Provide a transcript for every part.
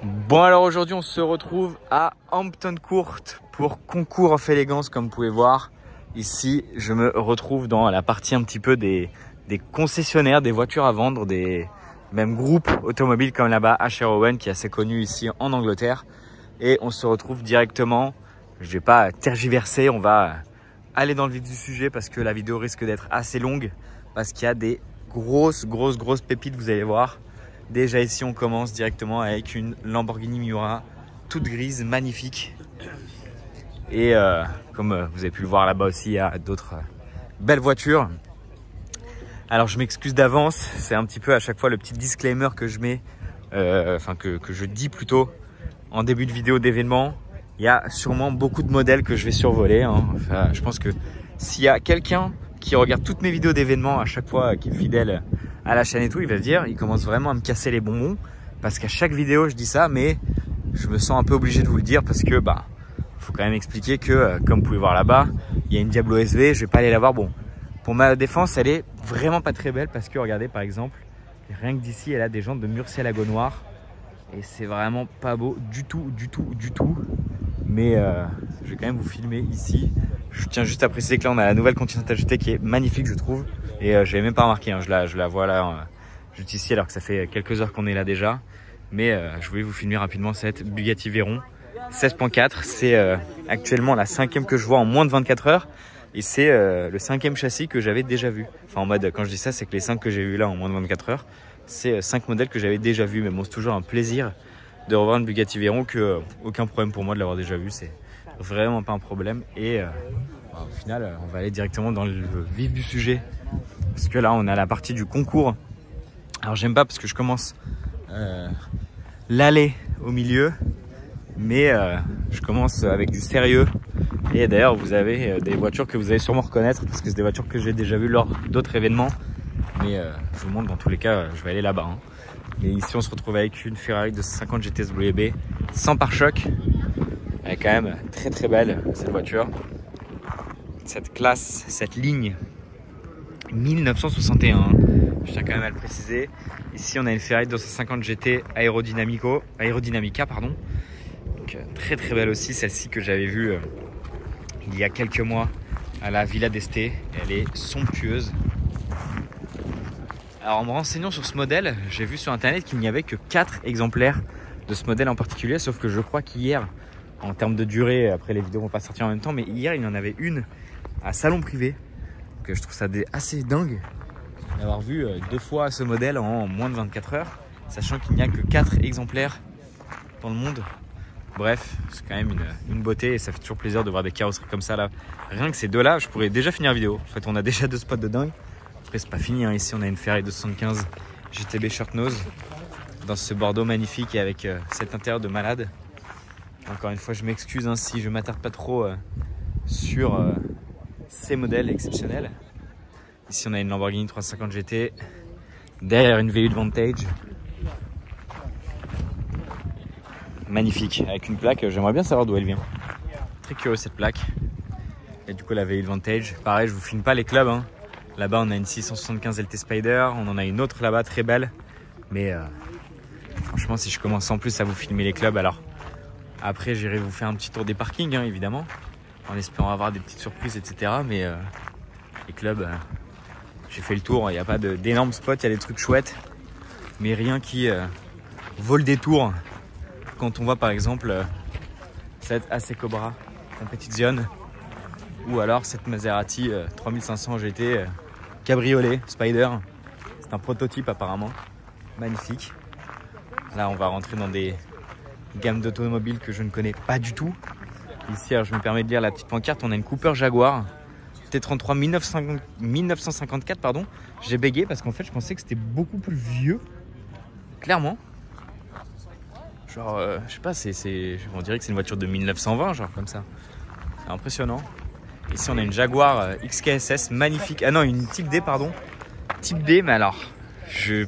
Bon alors aujourd'hui on se retrouve à Hampton Court pour concours of élégance comme vous pouvez voir. Ici je me retrouve dans la partie un petit peu des concessionnaires, des voitures à vendre, des mêmes groupes automobiles comme là-bas, Asher Owen qui est assez connu ici en Angleterre. Et on se retrouve directement, je vais pas tergiverser, on va aller dans le vif du sujet parce que la vidéo risque d'être assez longue. Parce qu'il y a des grosses pépites, vous allez voir. Déjà ici on commence directement avec une Lamborghini Miura toute grise, magnifique. Et comme vous avez pu le voir là-bas aussi, il y a d'autres belles voitures. Alors je m'excuse d'avance, c'est un petit peu à chaque fois le petit disclaimer que je mets, que je dis plutôt en début de vidéo d'événement. Il y a sûrement beaucoup de modèles que je vais survoler. Enfin, je pense que s'il y a quelqu'un qui regarde toutes mes vidéos d'événements à chaque fois, qui est fidèle à la chaîne et tout, il va se dire, il commence vraiment à me casser les bonbons parce qu'à chaque vidéo je dis ça, mais je me sens un peu obligé de vous le dire parce que faut quand même expliquer que comme vous pouvez voir là-bas, il y a une Diablo SV, je vais pas aller la voir. Bon, pour ma défense, elle est vraiment pas très belle parce que regardez par exemple, rien que d'ici, elle a des jantes de Murcielago noir et c'est vraiment pas beau du tout. Mais je vais quand même vous filmer ici. Je tiens juste à préciser que là on a la nouvelle Continental GT qui est magnifique je trouve. Et je l'avais même pas remarqué, je la vois là juste ici alors que ça fait quelques heures qu'on est là déjà. Mais je voulais vous filmer rapidement cette Bugatti Veyron 16.4. C'est actuellement la 5e que je vois en moins de 24 heures. Et c'est le 5e châssis que j'avais déjà vu. Enfin en mode, quand je dis ça, c'est que les 5 que j'ai vus là en moins de 24 heures, c'est 5 modèles que j'avais déjà vus. Mais bon, c'est toujours un plaisir de revoir une Bugatti Veyron que aucun problème pour moi de l'avoir déjà vu. C'est vraiment pas un problème. Et au final, on va aller directement dans le vif du sujet. Parce que là, on a la partie du concours. Alors, j'aime pas parce que je commence l'allée au milieu. Mais je commence avec du sérieux. Et d'ailleurs, vous avez des voitures que vous allez sûrement reconnaître. Parce que c'est des voitures que j'ai déjà vues lors d'autres événements. Mais je vous montre dans tous les cas, je vais aller là-bas. Et ici, on se retrouve avec une Ferrari 250 GT WB sans pare-choc. Elle est quand même très belle, cette voiture. Cette classe, cette ligne 1961. Je tiens quand même à le préciser. Ici, on a une Ferrari 250 GT Aerodynamica, pardon. Donc, très belle aussi, celle-ci que j'avais vue il y a quelques mois à la Villa d'Este. Elle est somptueuse. Alors en me renseignant sur ce modèle, j'ai vu sur internet qu'il n'y avait que 4 exemplaires de ce modèle en particulier, sauf que je crois qu'hier, en termes de durée, après les vidéos vont pas sortir en même temps, mais hier il y en avait une à salon privé. Donc je trouve ça assez dingue d'avoir vu 2 fois ce modèle en moins de 24 heures, sachant qu'il n'y a que 4 exemplaires dans le monde. Bref, c'est quand même une beauté et ça fait toujours plaisir de voir des carrosseries comme ça là. Rien que ces deux là, je pourrais déjà finir la vidéo. En fait, on a déjà 2 spots de dingue. Après, c'est pas fini, Ici, on a une Ferrari 275 GTB Short Nose dans ce bordeaux magnifique et avec cet intérieur de malade. Encore une fois, je m'excuse si je m'attarde pas trop sur ces modèles exceptionnels. Ici, on a une Lamborghini 350 GT. Derrière, une V8 Vantage. Magnifique, avec une plaque. J'aimerais bien savoir d'où elle vient. Très curieux cette plaque. Et du coup, la V8 Vantage. Pareil, je vous filme pas les clubs. Là-bas, on a une 675 LT Spider. On en a une autre là-bas, très belle. Mais franchement, si je commence en plus à vous filmer les clubs, alors après, j'irai vous faire un petit tour des parkings, évidemment. En espérant avoir des petites surprises, etc. Mais les clubs, j'ai fait le tour. Il n'y a pas d'énormes spots. Il y a des trucs chouettes. Mais rien qui vaut le détour. Quand on voit par exemple cette AC Cobra Competition. Ou alors cette Maserati 3500 GT Cabriolet Spider. C'est un prototype apparemment. Magnifique. Là on va rentrer dans des gammes d'automobiles que je ne connais pas du tout. Ici alors, je me permets de lire la petite pancarte. On a une Cooper Jaguar T33 1954 pardon. J'ai bégayé parce qu'en fait je pensais que c'était beaucoup plus vieux. Clairement. Genre je sais pas, on dirait que c'est une voiture de 1920 genre comme ça. C'est impressionnant. Ici on a une Jaguar XKSS magnifique. Ah non, une Type D pardon. Type D, mais alors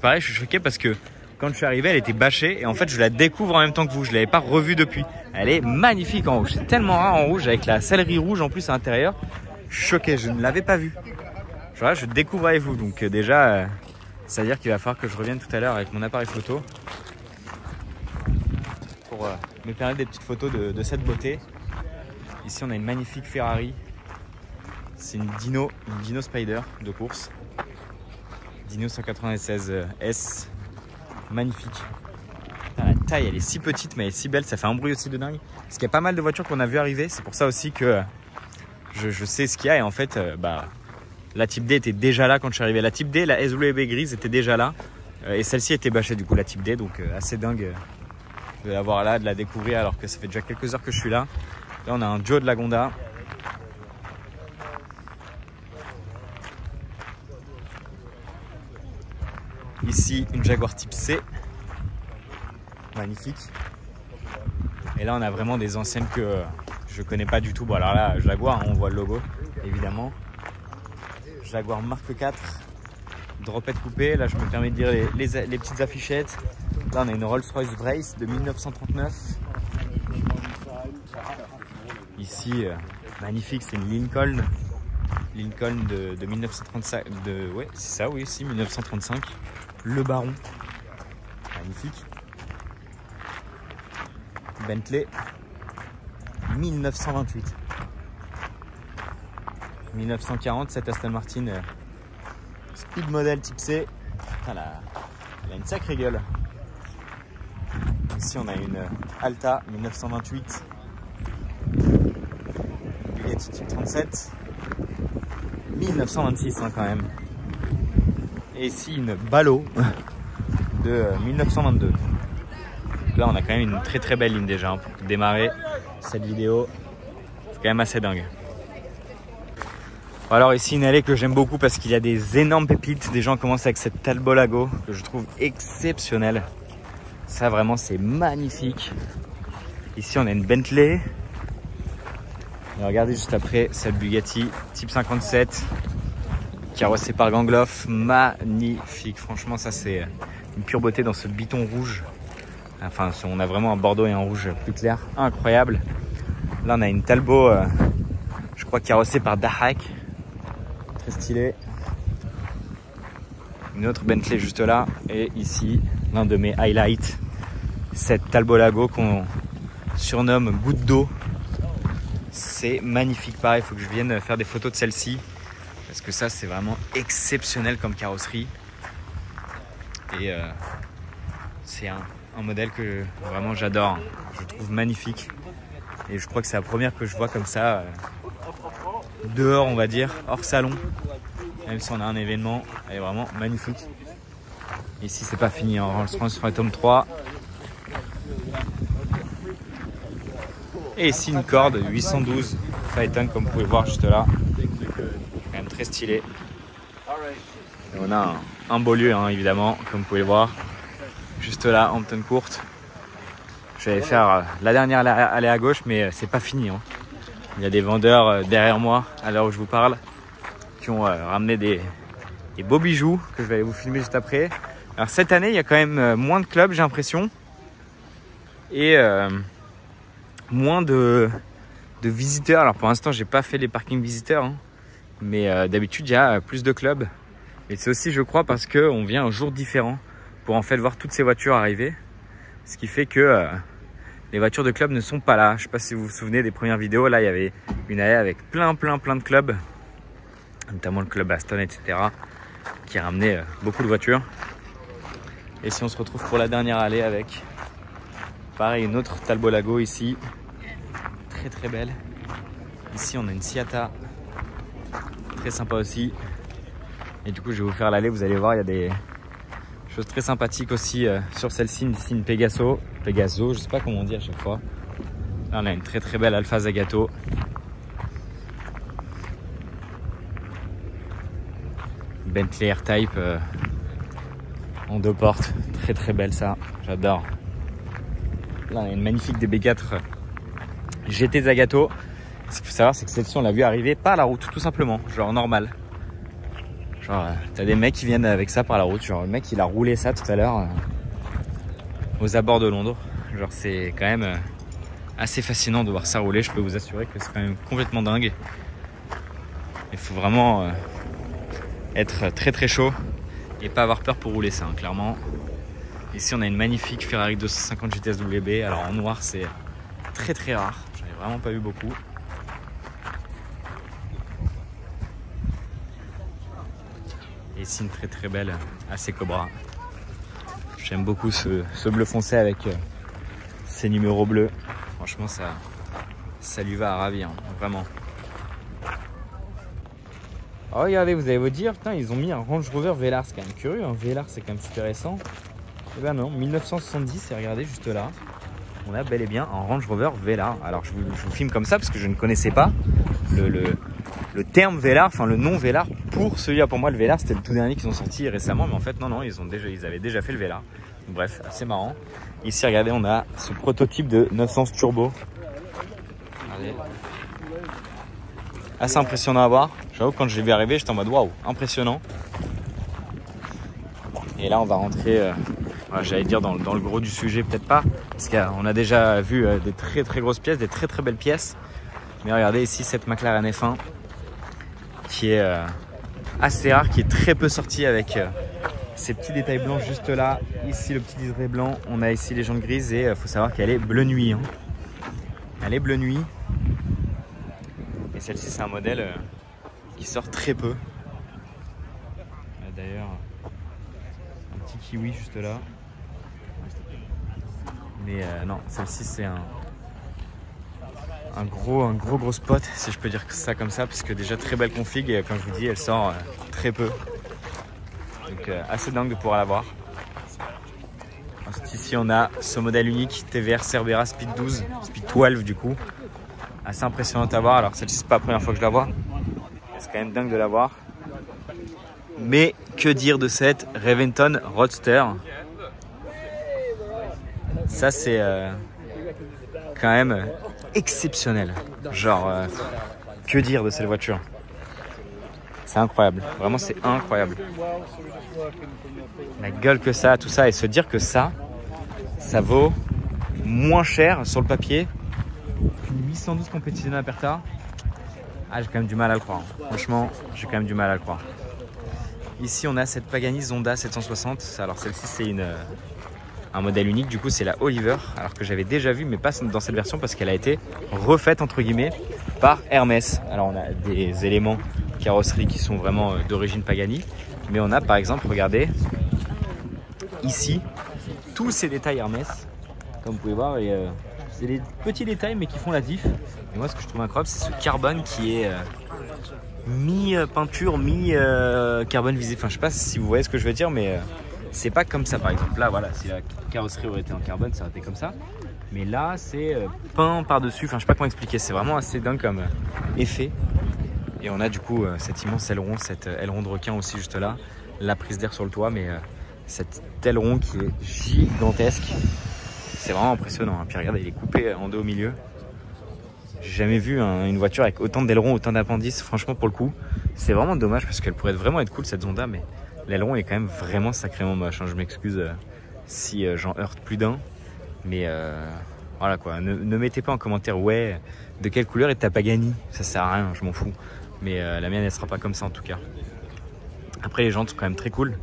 pareil, je suis choqué parce que quand je suis arrivé elle était bâchée et en fait je la découvre en même temps que vous. Je l'avais pas revue depuis. Elle est magnifique en rouge. C'est tellement rare en rouge avec la sellerie rouge en plus à l'intérieur. Choqué, je ne l'avais pas vue. Genre, je découvre avec vous. Donc déjà, c'est à dire qu'il va falloir que je revienne tout à l'heure avec mon appareil photo. pour me permettre des petites photos de cette beauté. Ici on a une magnifique Ferrari. C'est une Dino Spider de course. Dino 196 S. Magnifique. La taille elle est si petite mais elle est si belle, ça fait un bruit aussi de dingue. Parce qu'il y a pas mal de voitures qu'on a vu arriver, c'est pour ça aussi que je sais ce qu'il y a. Et en fait la Type D était déjà là quand je suis arrivé. La Type D, la SWB grise était déjà là. Et celle-ci était bâchée du coup, la Type D. Donc assez dingue de l'avoir là, de la découvrir alors que ça fait déjà quelques heures que je suis là. Là on a un Joe de Lagonda. Ici une Jaguar Type C. Magnifique. Et là on a vraiment des anciennes que je connais pas du tout. Bon alors là Jaguar, on voit le logo évidemment. Jaguar Mark 4, dropette coupée. Là je me permets de dire les petites affichettes. Là on a une Rolls-Royce Brace de 1939. Ici magnifique, c'est une Lincoln de 1935. Ouais c'est ça, oui, si 1935. Le Baron, magnifique. Bentley 1928. 1940, cette Aston Martin Speed Model Type C. Elle a une sacrée gueule. Ici on a une Alta 1928. Bugatti Type 37. 1926 hein, quand même. Et ici une Ballot de 1922. Là on a quand même une très très belle ligne déjà hein, pour démarrer cette vidéo. C'est quand même assez dingue. Alors ici une allée que j'aime beaucoup parce qu'il y a des énormes pépites. Des gens commencent avec cette Talbot Lago que je trouve exceptionnelle. Ça vraiment c'est magnifique. Ici on a une Bentley. Et regardez juste après cette Bugatti Type 57 carrossée par Gangloff. Magnifique. Franchement ça c'est une pure beauté dans ce biton rouge. Enfin on a vraiment un bordeaux et un rouge plus clair. Incroyable. Là on a une Talbot je crois carrossée par Dahak. Très stylé. Une autre Bentley juste là. Et ici, l'un de mes highlights. Cette Talbot Lago qu'on surnomme goutte d'eau. C'est magnifique. Pareil, il faut que je vienne faire des photos de celle-ci. Parce que ça, c'est vraiment exceptionnel comme carrosserie. Et c'est un modèle que vraiment j'adore. Je trouve magnifique. Et je crois que c'est la première que je vois comme ça. Dehors on va dire, hors salon, même si on a un événement, elle est vraiment magnifique. Ici c'est pas fini, on Rolls-Royce Phantom 3. Et ici une Corde 812 Phaeton comme vous pouvez voir juste là, quand même très stylé. Et on a un beau lieu hein, évidemment, comme vous pouvez le voir, juste là, Hampton Court. J'allais faire la dernière allée à gauche mais c'est pas fini hein. Il y a des vendeurs derrière moi, à l'heure où je vous parle, qui ont ramené des beaux bijoux que je vais aller vous filmer juste après. Alors cette année, il y a quand même moins de clubs, j'ai l'impression. Et moins de visiteurs. Alors pour l'instant, j'ai pas fait les parkings visiteurs. Hein, mais d'habitude, il y a plus de clubs. Et c'est aussi, je crois, parce qu'on vient un jour différent pour en fait voir toutes ces voitures arriver. Ce qui fait que... les voitures de club ne sont pas là. Je ne sais pas si vous vous souvenez des premières vidéos. Là, il y avait une allée avec plein de clubs. Notamment le club Aston, etc. Qui ramenait beaucoup de voitures. Et si on se retrouve pour la dernière allée avec... pareil, une autre Talbot Lago ici. Très très belle. Ici, on a une Ciata. Très sympa aussi. Et du coup, je vais vous faire l'allée. Vous allez voir, il y a des... choses très sympathiques aussi sur celle-ci, ici une Pegaso, je sais pas comment on dit à chaque fois. Là on a une très très belle Alfa Zagato. Bentley R-Type en 2 portes, très très belle ça, j'adore. Là on a une magnifique DB4 GT Zagato. Ce qu'il faut savoir c'est que celle-ci on l'a vu arriver par la route tout simplement, genre normal. Genre, t'as des mecs qui viennent avec ça par la route. Genre, le mec, il a roulé ça tout à l'heure aux abords de Londres. Genre, c'est quand même assez fascinant de voir ça rouler. Je peux vous assurer que c'est quand même complètement dingue. Il faut vraiment être très très chaud et pas avoir peur pour rouler ça, hein, clairement. Ici on a une magnifique Ferrari 250 GTS WB. Alors en noir c'est très très rare, j'en ai vraiment pas eu beaucoup. Et ici une très très belle AC Cobra. J'aime beaucoup ce bleu foncé avec ces numéros bleus. Franchement ça lui va à ravir, hein, vraiment. Oh regardez, vous allez vous dire, putain ils ont mis un Range Rover Velar, c'est quand même curieux, un Velar c'est quand même super récent. Et ben non, 1970 et regardez juste là, on a bel et bien un Range Rover Velar. Alors je vous filme comme ça parce que je ne connaissais pas le terme Velar, enfin le nom Velar pour celui-là. Pour moi le Velar c'était le tout dernier qu'ils ont sorti récemment, mais en fait non, ils avaient déjà fait le Velar. Bref, assez marrant. Ici regardez, on a ce prototype de 911 Turbo. Regardez. Assez impressionnant à voir. J'avoue quand je l'ai vu arriver, j'étais en mode waouh, impressionnant. Et là on va rentrer, j'allais dire dans le gros du sujet, peut-être pas, parce qu'on a déjà vu des très très grosses pièces, des très très belles pièces. Mais regardez ici cette McLaren F1 qui est assez rare, qui est très peu sortie avec ces petits détails blancs juste là. Ici le petit liseré blanc, on a ici les jantes grises et il faut savoir qu'elle est bleu nuit. Hein. Elle est bleu nuit. Et celle-ci c'est un modèle qui sort très peu. D'ailleurs un petit kiwi juste là. Mais non, celle-ci c'est un gros spot si je peux dire ça comme ça, puisque déjà très belle config et comme je vous dis elle sort très peu. Donc assez dingue de pouvoir l'avoir. Ensuite ici on a ce modèle unique TVR Cerbera Speed 12, Speed 12 du coup. Assez impressionnante à voir. Alors celle-ci c'est pas la première fois que je la vois. C'est quand même dingue de la voir. Mais que dire de cette Reventon Roadster? Ça c'est quand même exceptionnel. Genre que dire de cette voiture? C'est incroyable, vraiment c'est incroyable. La gueule que ça a, tout ça, et se dire que ça vaut moins cher sur le papier qu'une 812 Competizione Aperta. Ah, j'ai quand même du mal à le croire. Franchement, j'ai quand même du mal à le croire. Ici, on a cette Pagani Zonda 760. Alors celle-ci, c'est un modèle unique. Du coup, c'est la Oliver, alors que j'avais déjà vu, mais pas dans cette version parce qu'elle a été refaite entre guillemets par Hermès. Alors on a des éléments carrosserie qui sont vraiment d'origine Pagani, mais on a par exemple, regardez ici tous ces détails Hermès, comme vous pouvez voir, et c'est des petits détails mais qui font la diff. Et moi ce que je trouve incroyable, c'est ce carbone qui est mi peinture, mi carbone visible. Enfin je sais pas si vous voyez ce que je veux dire, mais c'est pas comme ça par exemple. Là voilà, si la carrosserie aurait été en carbone, ça aurait été comme ça. Mais là c'est peint par dessus, enfin je sais pas comment expliquer, c'est vraiment assez dingue comme effet. Et on a du coup cet immense aileron, cet aileron de requin aussi juste là, la prise d'air sur le toit, mais cet aileron qui est gigantesque. C'est vraiment impressionnant, hein. Puis regardez, il est coupé en deux au milieu. J'ai jamais vu une voiture avec autant d'ailerons, autant d'appendices. Franchement pour le coup, c'est vraiment dommage parce qu'elle pourrait vraiment être cool cette Zonda, mais l'aileron est quand même vraiment sacrément moche, hein. Je m'excuse si j'en heurte plus d'un, mais voilà quoi, ne mettez pas en commentaire ouais de quelle couleur est ta Pagani, ça sert à rien, je m'en fous. Mais la mienne elle sera pas comme ça en tout cas. Après les jantes sont quand même très cool.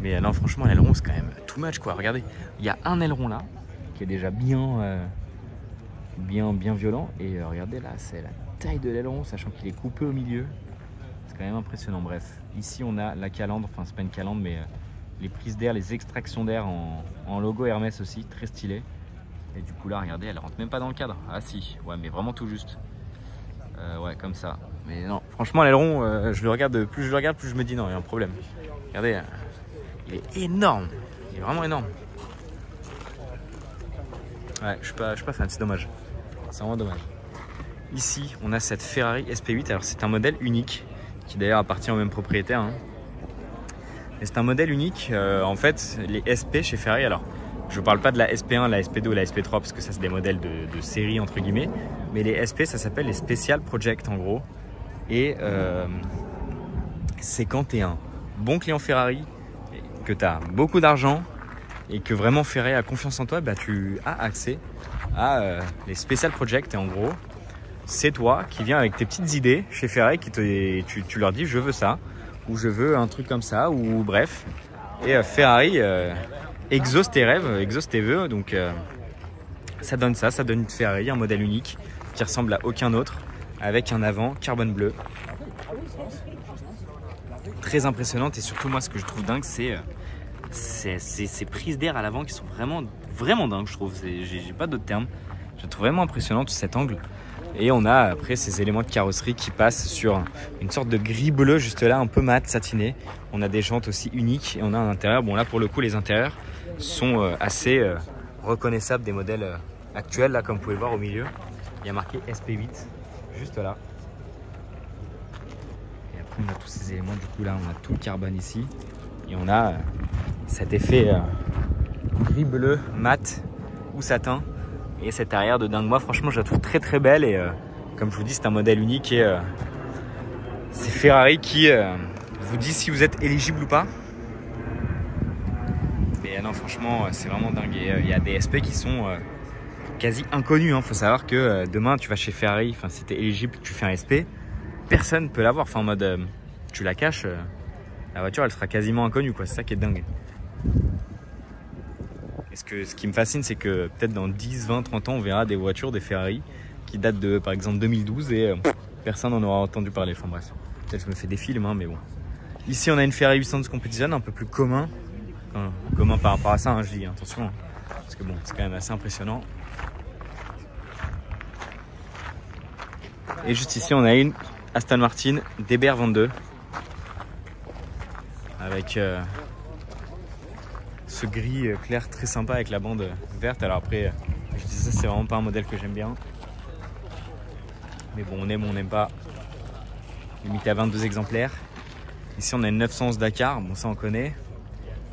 Mais non franchement l'aileron c'est quand même too much quoi. Regardez, il y a un aileron là qui est déjà bien violent. Et regardez là, c'est la taille de l'aileron, sachant qu'il est coupé au milieu. C'est quand même impressionnant. Bref, ici on a la calandre, enfin c'est pas une calandre mais les prises d'air, les extractions d'air en logo Hermès aussi, très stylé. Et du coup là regardez, elle rentre même pas dans le cadre. Ah si, ouais mais vraiment tout juste. Ouais comme ça. Mais non, franchement l'aileron, plus je le regarde, plus je me dis non, il y a un problème. Regardez, il est énorme, il est vraiment énorme. Ouais, je suis pas fan, c'est dommage. C'est vraiment dommage. Ici, on a cette Ferrari SP8. Alors c'est un modèle unique qui d'ailleurs appartient au même propriétaire. Hein. Et c'est un modèle unique. En fait, les SP chez Ferrari. Alors, je ne parle pas de la SP1, la SP2 ou la SP3 parce que ça c'est des modèles de série entre guillemets. Mais les SP, ça s'appelle les Special Project en gros. Et c'est quand tu es un bon client Ferrari, que tu as beaucoup d'argent et que vraiment Ferrari a confiance en toi, bah, tu as accès à les Special Project. Et en gros, c'est toi qui viens avec tes petites idées chez Ferrari, tu leur dis je veux ça, ou je veux un truc comme ça, ou bref. Et Ferrari exauce tes rêves, exauce tes vœux. Donc ça donne une Ferrari, un modèle unique qui ressemble à aucun autre, avec un avant carbone bleu. Très impressionnante, et surtout moi ce que je trouve dingue, c'est ces prises d'air à l'avant qui sont vraiment dingues, je trouve. J'ai pas d'autres termes. Je trouve vraiment impressionnant tout cet angle. Et on a après ces éléments de carrosserie qui passent sur une sorte de gris bleu juste là, un peu mat, satiné. On a des jantes aussi uniques et on a un intérieur. Bon là pour le coup les intérieurs sont assez reconnaissables des modèles actuels. Là comme vous pouvez le voir au milieu, il y a marqué SP8 juste là. Et après on a tous ces éléments, du coup là on a tout le carbone ici. Et on a cet effet gris bleu mat ou satin. Et cette arrière de dingue, moi franchement je la trouve très belle, et comme je vous dis c'est un modèle unique, et c'est Ferrari qui vous dit si vous êtes éligible ou pas. Mais non franchement c'est vraiment dingue, et il y a des SP qui sont quasi inconnus, hein. Faut savoir que demain tu vas chez Ferrari, enfin si tu es éligible, tu fais un SP, personne ne peut l'avoir, enfin en mode tu la caches, la voiture elle sera quasiment inconnue quoi, c'est ça qui est dingue. Ce qui me fascine, c'est que peut-être dans 10, 20, 30 ans, on verra des voitures, des Ferrari qui datent de par exemple 2012 et personne n'en aura entendu parler. Enfin bref, peut-être je me fais des films, hein, mais bon. Ici, on a une Ferrari 800 Competition, un peu plus commun. Enfin, commun par rapport à ça, hein, je dis, attention. Hein, parce que bon, c'est quand même assez impressionnant. Et juste ici, on a une Aston Martin DBR 22 avec ce gris clair très sympa avec la bande verte. Alors après, je dis ça, c'est vraiment pas un modèle que j'aime bien. Mais bon, on aime ou on n'aime pas. Limité à 22 exemplaires. Ici, on a une 911 Dakar, bon ça on connaît.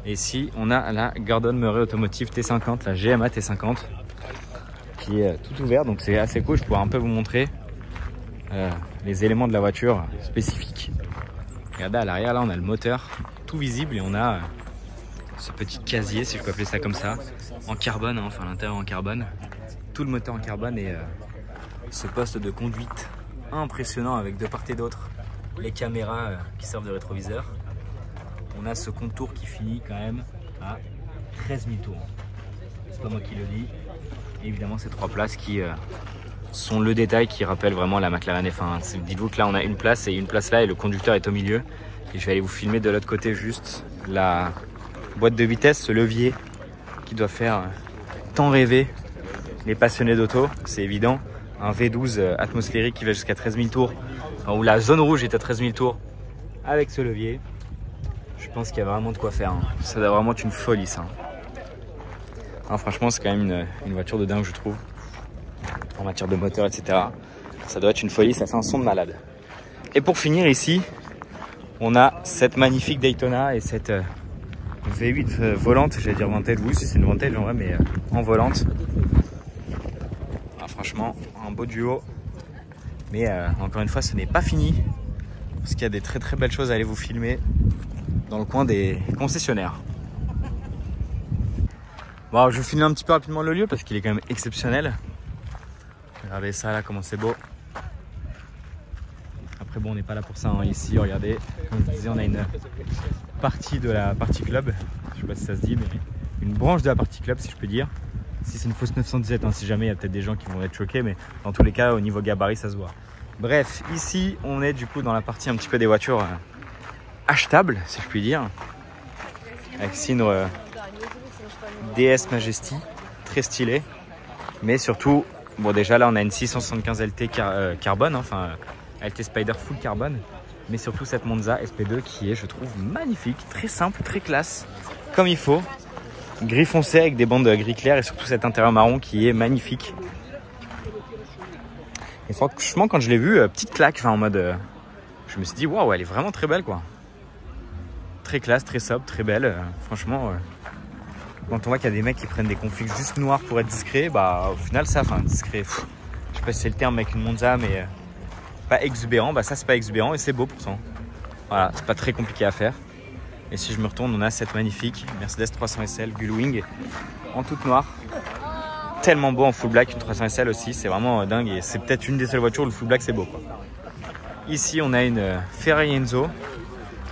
Et ici, on a la Gordon Murray Automotive T50, la GMA T50, qui est tout ouvert. Donc c'est assez cool, je pourrais un peu vous montrer les éléments de la voiture spécifiques. Regardez à l'arrière, là on a le moteur tout visible, et on a ce petit casier, si je peux appeler ça comme ça, en carbone, hein, enfin l'intérieur en carbone, tout le moteur en carbone, et ce poste de conduite impressionnant avec de part et d'autre les caméras qui servent de rétroviseur. On a ce contour qui finit quand même à 13 000 tours. C'est pas moi qui le dis. Et évidemment ces 3 places qui sont le détail qui rappelle vraiment la McLaren F1. Dites-vous que là on a une place et une place là, et le conducteur est au milieu. Et je vais aller vous filmer de l'autre côté juste la boîte de vitesse, ce levier qui doit faire tant rêver les passionnés d'auto, c'est évident. Un V12 atmosphérique qui va jusqu'à 13 000 tours, où la zone rouge est à 13 000 tours avec ce levier. Je pense qu'il y a vraiment de quoi faire, hein. Ça doit vraiment être une folie ça. Hein, franchement c'est quand même une voiture de dingue je trouve. En matière de moteur etc. Ça doit être une folie, ça fait un son de malade. Et pour finir ici, on a cette magnifique Daytona et cette V8 volante, j'allais dire Vantage, oui c'est une Vantage en vrai, mais en volante. Ah, franchement un beau duo, mais encore une fois ce n'est pas fini, parce qu'il y a des très belles choses à aller vous filmer dans le coin des concessionnaires. Bon, je vous filme un petit peu rapidement le lieu parce qu'il est quand même exceptionnel. Regardez ça là, comment c'est beau. Après bon, on n'est pas là pour ça, hein. Ici regardez, comme je disais, on a une partie de la partie club, je sais pas si ça se dit, mais une branche de la partie club si je peux dire. Si c'est une fausse 917, hein, si jamais il y a peut-être des gens qui vont être choqués, mais dans tous les cas au niveau gabarit ça se voit. Bref, ici on est du coup dans la partie un petit peu des voitures achetables si je puis dire, avec ici une DS Majesty très stylée, mais surtout bon, déjà là on a une 675 LT carbone, hein, enfin LT Spider full carbone, mais surtout cette Monza SP2 qui est, je trouve, magnifique, très simple, très classe, comme il faut, gris foncé avec des bandes gris clair, et surtout cet intérieur marron qui est magnifique. Et franchement quand je l'ai vue, petite claque, enfin en mode je me suis dit waouh, elle est vraiment très belle quoi, très classe, très sobre, très belle, franchement quand on voit qu'il y a des mecs qui prennent des configs juste noirs pour être discret, bah au final ça, enfin discret, je sais pas si c'est le terme avec une Monza, mais pas exubérant, bah ça c'est pas exubérant et c'est beau pourtant. Voilà, c'est pas très compliqué à faire. Et si je me retourne, on a cette magnifique Mercedes 300 SL Gullwing en toute noire. Tellement beau en full black, une 300 SL aussi, c'est vraiment dingue, et c'est peut-être une des seules voitures où le full black c'est beau quoi. Ici on a une Ferrari Enzo,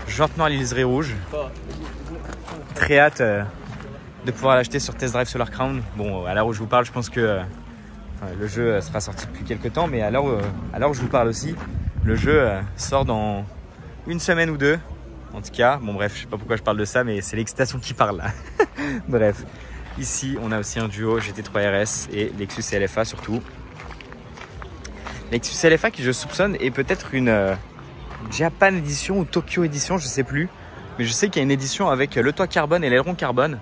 jante noire liseré rouge. Très hâte de pouvoir l'acheter sur Test Drive Solar Crown. Bon, à l'heure où je vous parle, je pense que le jeu sera sorti depuis quelques temps, mais à l'heure où je vous parle aussi, le jeu sort dans une semaine ou deux. En tout cas, bon bref, je sais pas pourquoi je parle de ça, mais c'est l'excitation qui parle là. Bref, ici on a aussi un duo GT3 RS et Lexus LFA surtout. Lexus LFA qui, je soupçonne, est peut-être une Japan édition ou Tokyo édition, je sais plus. Mais je sais qu'il y a une édition avec le toit carbone et l'aileron carbone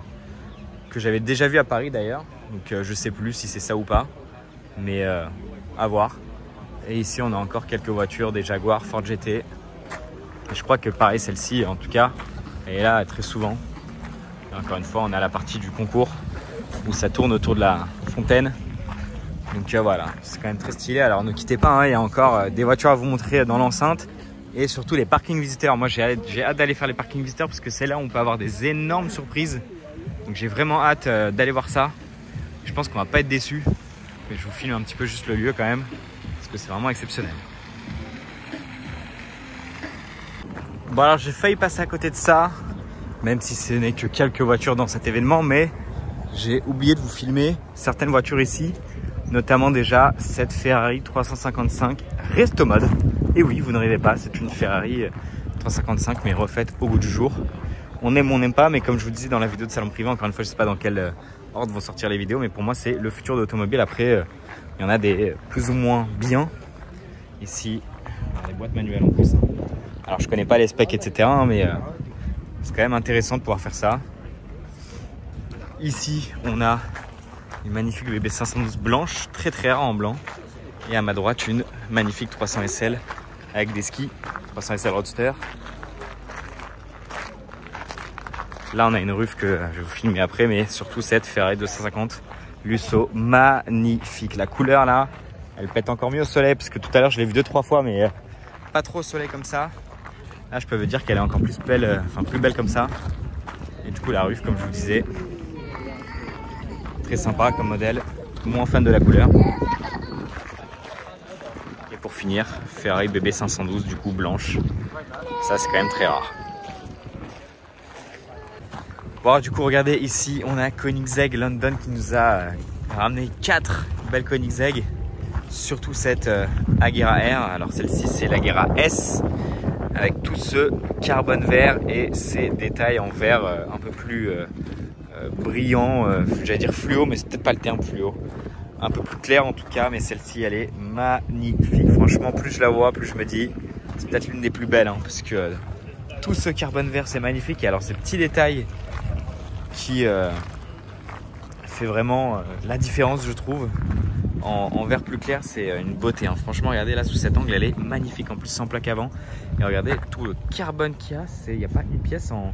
que j'avais déjà vu à Paris d'ailleurs. Donc je sais plus si c'est ça ou pas, mais à voir. Et ici on a encore quelques voitures, des Jaguar, Ford GT. Et je crois que pareil, celle-ci en tout cas, elle est là très souvent. Et encore une fois, on a la partie du concours où ça tourne autour de la fontaine. Donc voilà, c'est quand même très stylé. Alors ne quittez pas, hein, il y a encore des voitures à vous montrer dans l'enceinte. Et surtout les parkings visiteurs. Moi j'ai hâte d'aller faire les parkings visiteurs parce que c'est là où on peut avoir des énormes surprises. Donc j'ai vraiment hâte d'aller voir ça. Je pense qu'on va pas être déçus. Mais je vous filme un petit peu juste le lieu quand même, parce que c'est vraiment exceptionnel. Bon alors j'ai failli passer à côté de ça, même si ce n'est que quelques voitures dans cet événement, mais j'ai oublié de vous filmer certaines voitures ici, notamment déjà cette Ferrari 355 Resto Mode. Et oui, vous ne rêvez pas, c'est une Ferrari 355 mais refaite au goût du jour. On aime ou on n'aime pas, mais comme je vous disais dans la vidéo de salon privé, encore une fois je ne sais pas dans quel ordre vont sortir les vidéos, mais pour moi c'est le futur de l'automobile. Après il y en a des plus ou moins bien. Ici on a des boîtes manuelles en plus, hein. Alors je connais pas les specs etc, mais c'est quand même intéressant de pouvoir faire ça. Ici on a une magnifique BB 512 blanche, très très rare en blanc. Et à ma droite une magnifique 300 SL avec des skis, 300 SL Roadster. Là on a une roof que je vais vous filmer après, mais surtout cette Ferrari 250 Lusso, magnifique. La couleur là, elle pète encore mieux au soleil, parce que tout à l'heure je l'ai vu 2-3 fois, mais pas trop au soleil comme ça. Là je peux vous dire qu'elle est encore plus belle, plus belle comme ça. Et du coup la roof, comme je vous disais, très sympa comme modèle, moins fan de la couleur. Et pour finir, Ferrari BB 512 du coup blanche. Ça c'est quand même très rare. Bon alors, du coup regardez ici, on a Koenigsegg London qui nous a ramené 4 belles Koenigsegg. Surtout cette Agera R. Alors celle-ci c'est l'Agera S, avec tout ce carbone vert et ces détails en vert un peu plus brillant, j'allais dire fluo, mais c'est peut-être pas le terme fluo, un peu plus clair en tout cas. Mais celle-ci elle est magnifique, franchement plus je la vois plus je me dis c'est peut-être l'une des plus belles, hein, parce que tout ce carbone vert c'est magnifique. Et alors ces petits détails qui fait vraiment la différence je trouve. En vert plus clair, c'est une beauté, hein. Franchement regardez là sous cet angle, elle est magnifique, en plus sans plaque avant. Et regardez tout le carbone qu'il y a, il n'y a pas une pièce en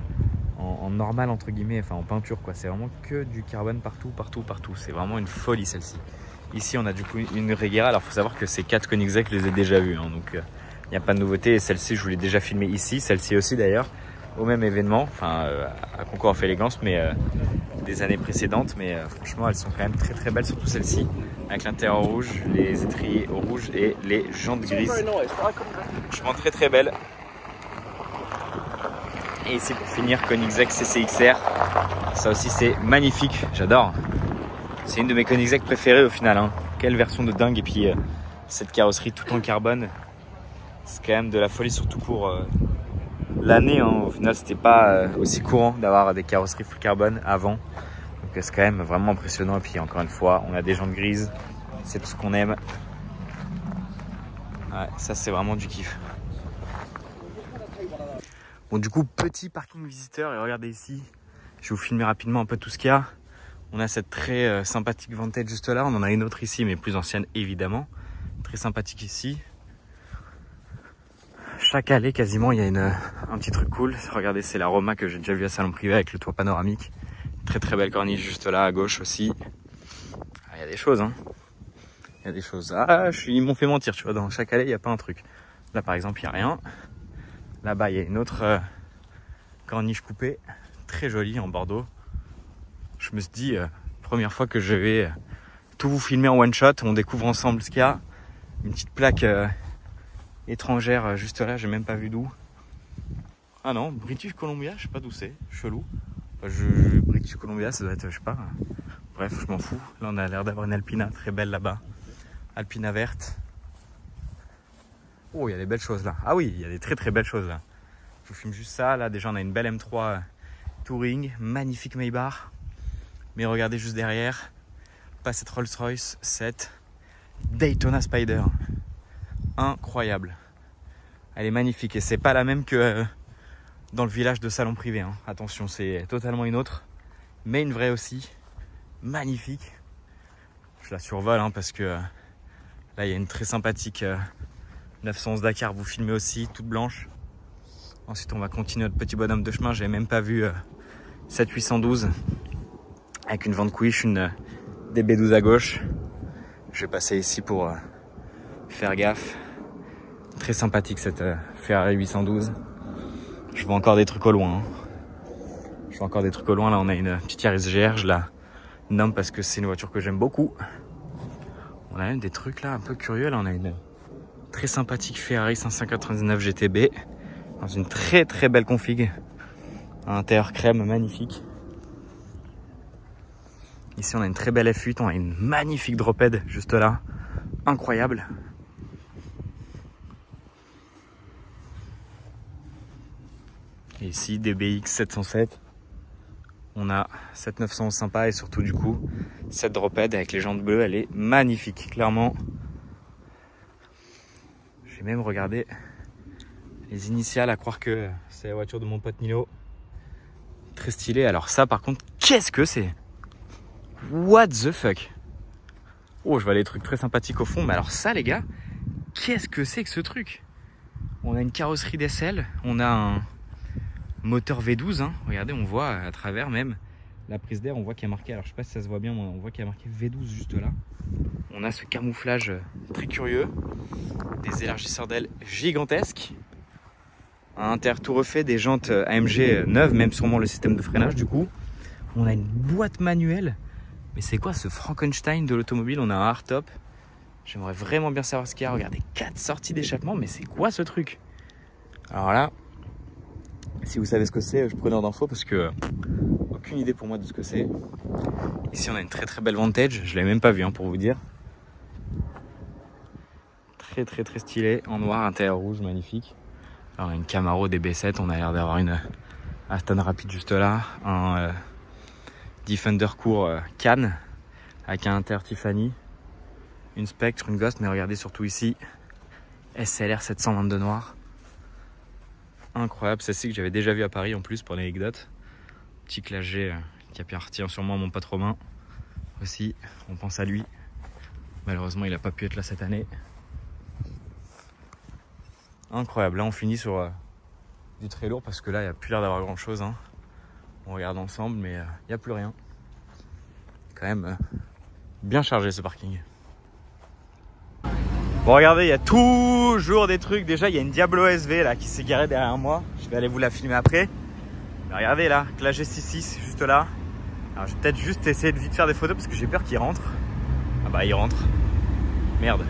normal entre guillemets, enfin en peinture quoi. C'est vraiment que du carbone partout. C'est vraiment une folie celle-ci. Ici on a du coup une Regera. Alors il faut savoir que ces 4 Koenigsegg je les ai déjà vus, hein, donc il n'y a pas de nouveauté. Et celle-ci je vous l'ai déjà filmée ici, celle-ci aussi d'ailleurs, au même événement, enfin à Concours of Élégance, mais des années précédentes. Mais franchement elles sont quand même très très belles, surtout celle-ci avec l'intérieur rouge, les étriers au rouge et les jantes grises. Franchement très très belle. Et ici pour finir, Koenigsegg CCXR. Ça aussi c'est magnifique, j'adore. C'est une de mes Koenigsegg préférées au final, hein. Quelle version de dingue. Et puis cette carrosserie tout en carbone, c'est quand même de la folie, surtout pour l'année, hein. Au final c'était pas aussi courant d'avoir des carrosseries full carbone avant. Donc c'est quand même vraiment impressionnant. Et puis encore une fois, on a des jantes grises, c'est tout ce qu'on aime. Ouais, ça c'est vraiment du kiff. Bon du coup, petit parking visiteur, et regardez ici, je vais vous filmer rapidement un peu tout ce qu'il y a. On a cette très sympathique Vantage juste là, on en a une autre ici mais plus ancienne évidemment. Très sympathique ici. Chaque allée quasiment il y a un petit truc cool. Regardez, c'est la Roma que j'ai déjà vue à salon privé avec le toit panoramique. Très très belle corniche juste là à gauche aussi. Ah, il y a des choses, hein. Il y a des choses. Ah, ils m'ont fait mentir, tu vois, dans chaque allée il n'y a pas un truc. Là par exemple il n'y a rien. Là-bas il y a une autre corniche coupée, très jolie en Bordeaux. Je me suis dit, première fois que je vais tout vous filmer en one shot, on découvre ensemble ce qu'il y a. Une petite plaque étrangère juste là, j'ai même pas vu d'où. Ah non, British Columbia, je sais pas d'où c'est, chelou. British Columbia, ça doit être, je sais pas. Bref, je m'en fous. Là, on a l'air d'avoir une Alpina très belle là-bas. Alpina verte. Oh, il y a des belles choses là. Ah oui, il y a des très très belles choses là. Je vous filme juste ça. Là, déjà, on a une belle M3 Touring. Magnifique Maybach. Mais regardez juste derrière. Pas cette Rolls-Royce, cette Daytona Spider. Incroyable. Elle est magnifique. Et c'est pas la même que dans le village de salon privé. Hein. Attention, c'est totalement une autre. Mais une vraie aussi. Magnifique. Je la survole hein, parce que là, il y a une très sympathique 911 Dakar. Vous filmez aussi, toute blanche. Ensuite, on va continuer notre petit bonhomme de chemin. J'avais même pas vu 7812 avec une Vanquish, une DB12 à gauche. Je vais passer ici pour faire gaffe. Très sympathique cette Ferrari 812. Je vois encore des trucs au loin. Hein. Je vois encore des trucs au loin. Là, on a une petite Yaris GR. Je la nomme parce que c'est une voiture que j'aime beaucoup. On a même des trucs là un peu curieux. Là, on a une très sympathique Ferrari 599 GTB dans une très très belle config. Un intérieur crème magnifique. Ici, on a une très belle F8. On a une magnifique drophead juste là. Incroyable. Et ici, DBX 707. On a cette 911 sympa et surtout du coup, cette drophead avec les jantes bleues, elle est magnifique, clairement. J'ai même regardé les initiales à croire que c'est la voiture de mon pote Nilo. Très stylé. Alors ça, par contre, qu'est-ce que c'est? What the fuck? Oh, je vois les trucs très sympathiques au fond. Mais alors ça, les gars, qu'est-ce que c'est que ce truc? On a une carrosserie d'SL. On a un moteur V12. Hein. Regardez, on voit à travers même la prise d'air. On voit qu'il y a marqué, alors je sais pas si ça se voit bien, on voit qu'il y a marqué V12 juste là. On a ce camouflage très curieux. Des élargisseurs d'ailes gigantesques. Un intérieur tout refait, des jantes AMG neuves, même sûrement le système de freinage du coup. On a une boîte manuelle. Mais c'est quoi ce Frankenstein de l'automobile? On a un hardtop. J'aimerais vraiment bien savoir ce qu'il y a. Regardez, 4 sorties d'échappement. Mais c'est quoi ce truc? Alors là, si vous savez ce que c'est, je suis preneur d'infos parce que aucune idée pour moi de ce que c'est. Ici, on a une très très belle Vantage. Je l'avais même pas vue hein, pour vous dire. Très très très stylé. En noir, intérieur rouge, magnifique. Alors, on a une Camaro DB7. On a l'air d'avoir une Aston Rapide juste là. Un Defender court Cannes avec un inter Tiffany, une Spectre, une Ghost, mais regardez surtout ici SLR 722 noir, incroyable. C'est celle que j'avais déjà vu à Paris en plus pour l'anecdote. Petit Classe G qui appartient sûrement à mon pote Romain aussi, on pense à lui. Malheureusement il n'a pas pu être là cette année. Incroyable. Là on finit sur du très lourd parce que là il n'y a plus l'air d'avoir grand chose hein. On regarde ensemble, mais il n'y a plus rien. Quand même bien chargé ce parking. Bon, regardez, il y a toujours des trucs. Déjà, il y a une Diablo SV là qui s'est garée derrière moi. Je vais aller vous la filmer après. Mais regardez là, Classe G66 juste là. Alors, je vais peut-être juste essayer de vite faire des photos parce que j'ai peur qu'il rentre. Ah bah, il rentre. Merde.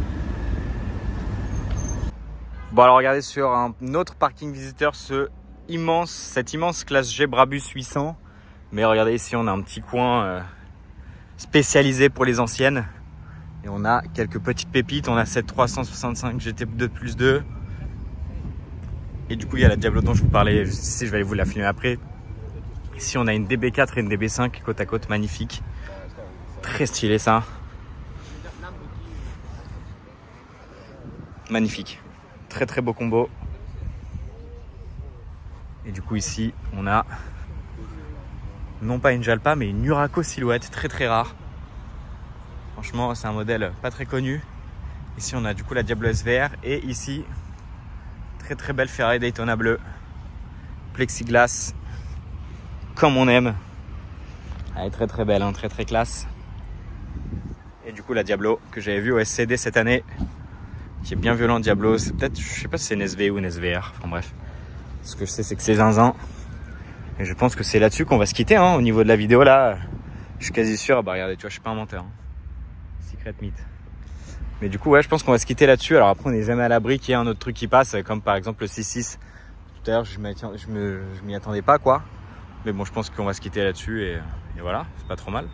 Bon, alors regardez sur un autre parking visiteur cette immense Classe G Brabus 800. Mais regardez ici, on a un petit coin spécialisé pour les anciennes. Et on a quelques petites pépites. On a cette 365 GT2+2. Et du coup, il y a la Diablo dont je vous parlais juste ici. Je vais aller vous la filmer après. Ici, on a une DB4 et une DB5 côte à côte, magnifique. Très stylé ça. Magnifique. Très très beau combo. Et du coup ici on a non pas une Jalpa mais une Nuraco Silhouette, très très rare. Franchement c'est un modèle pas très connu. Ici on a du coup la Diablo SVR et ici très très belle Ferrari Daytona bleue. Plexiglas comme on aime. Elle est très très belle, hein, très très classe. Et du coup la Diablo que j'avais vue au SCD cette année, qui est bien violent. Diablo, c'est peut-être, je sais pas si c'est une SV ou une SVR, enfin bref. Ce que je sais c'est que c'est zinzin. Et je pense que c'est là-dessus qu'on va se quitter hein, au niveau de la vidéo là. Je suis quasi sûr, bah regardez, tu vois, je suis pas un menteur. Hein. Secret mythe. Mais du coup ouais, je pense qu'on va se quitter là-dessus. Alors après on n'est jamais à l'abri qu'il y ait un autre truc qui passe, comme par exemple le 6.6. Tout à l'heure je m'y attendais pas quoi. Mais bon, je pense qu'on va se quitter là-dessus et voilà, c'est pas trop mal.